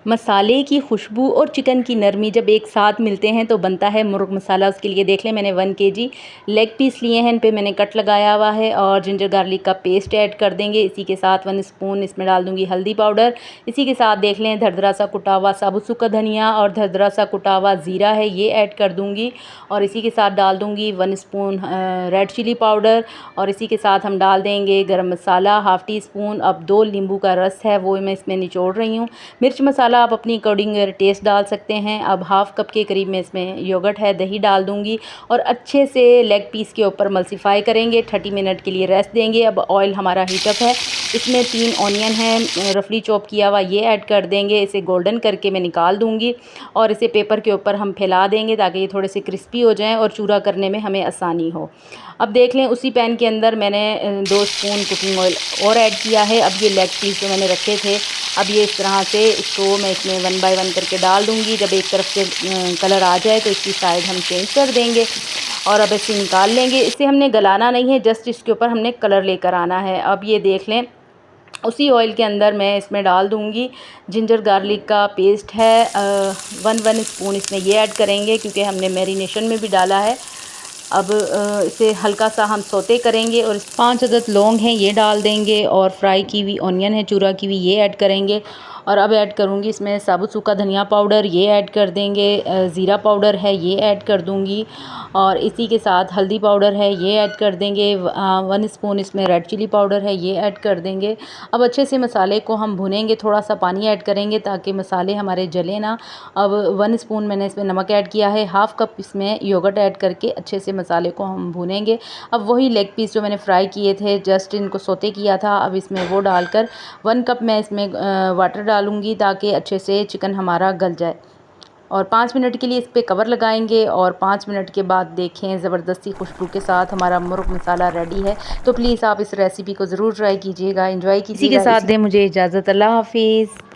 मसाले की खुशबू और चिकन की नरमी जब एक साथ मिलते हैं तो बनता है मुर्ग मसाला। उसके लिए देख लें मैंने 1 केजी लेग पीस लिए हैं, इन पे मैंने कट लगाया हुआ है और जिंजर गार्लिक का पेस्ट ऐड कर देंगे। इसी के साथ 1 स्पून इसमें डाल दूंगी हल्दी पाउडर। इसी के साथ देख लें धरदरा सा कुटा हुआ साबुत सूखा धनिया और धरदरा सा कुटा हुआ ज़ीरा है, ये ऐड कर दूंगी। और इसी के साथ डाल दूंगी 1 स्पून रेड चिली पाउडर और इसी के साथ हम डाल देंगे गरम मसाला ½ टी स्पून। अब 2 नींबू का रस है वो मैं इसमें निचोड़ रही हूँ। मिर्च मसाला आप अपनी अकॉर्डिंग टेस्ट डाल सकते हैं। अब ½ कप के करीब में इसमें योगर्ट है, दही डाल दूंगी और अच्छे से लेग पीस के ऊपर मल्सीफाई करेंगे। 30 मिनट के लिए रेस्ट देंगे। अब ऑयल हमारा हीटअप है, इसमें 3 ऑनियन है रफली चॉप किया हुआ, ये ऐड कर देंगे। इसे गोल्डन करके मैं निकाल दूंगी और इसे पेपर के ऊपर हम फैला देंगे ताकि ये थोड़े से क्रिस्पी हो जाएं और चूरा करने में हमें आसानी हो। अब देख लें उसी पैन के अंदर मैंने 2 स्पून कुकिंग ऑयल और ऐड किया है। अब ये लेग पीस जो मैंने रखे थे, अब ये इस तरह से इसको मैं इसमें 1 बाय 1 करके डाल दूंगी। जब एक तरफ से कलर आ जाए तो इसकी साइड हम चेंज कर देंगे और अब इसे निकाल लेंगे। इसे हमने गलाना नहीं है, जस्ट इसके ऊपर हमने कलर लेकर आना है। अब ये देख लें उसी ऑयल के अंदर मैं इसमें डाल दूंगी जिंजर गार्लिक का पेस्ट है 1 स्पून इसमें ये ऐड करेंगे क्योंकि हमने मैरिनेशन में भी डाला है। अब इसे हल्का सा हम सौते करेंगे और 5 अदद लौंग हैं ये डाल देंगे और फ्राई की हुई ऑनियन है चूरा की हुई, ये ऐड करेंगे। और अब ऐड करूँगी इसमें साबुत सूखा धनिया पाउडर, ये ऐड कर देंगे। ज़ीरा पाउडर है ये ऐड कर दूँगी और इसी के साथ हल्दी पाउडर है ये ऐड कर देंगे। 1 स्पून इसमें रेड चिली पाउडर है ये ऐड कर देंगे। अब अच्छे से मसाले को हम भुनेंगे, थोड़ा सा पानी ऐड करेंगे ताकि मसाले हमारे जले ना। अब 1 स्पून मैंने इसमें नमक ऐड किया है, ½ कप इसमें योगर्ट ऐड करके अच्छे से मसाले को हम भूनेंगे। अब वही लेग पीस जो मैंने फ्राई किए थे जस्ट इनको सोते किया था, अब इसमें वो डालकर 1 कप मैं इसमें वाटर डालूंगी ताकि अच्छे से चिकन हमारा गल जाए। और 5 मिनट के लिए इस पर कवर लगाएंगे और 5 मिनट के बाद देखें ज़बरदस्ती खुशबू के साथ हमारा मुर्ग मसाला रेडी है। तो प्लीज़ आप इस रेसिपी को ज़रूर ट्राई कीजिएगा, एंजॉय कीजिएगा। इसी के साथ दें मुझे इजाज़त। अल्लाह हाफिज़।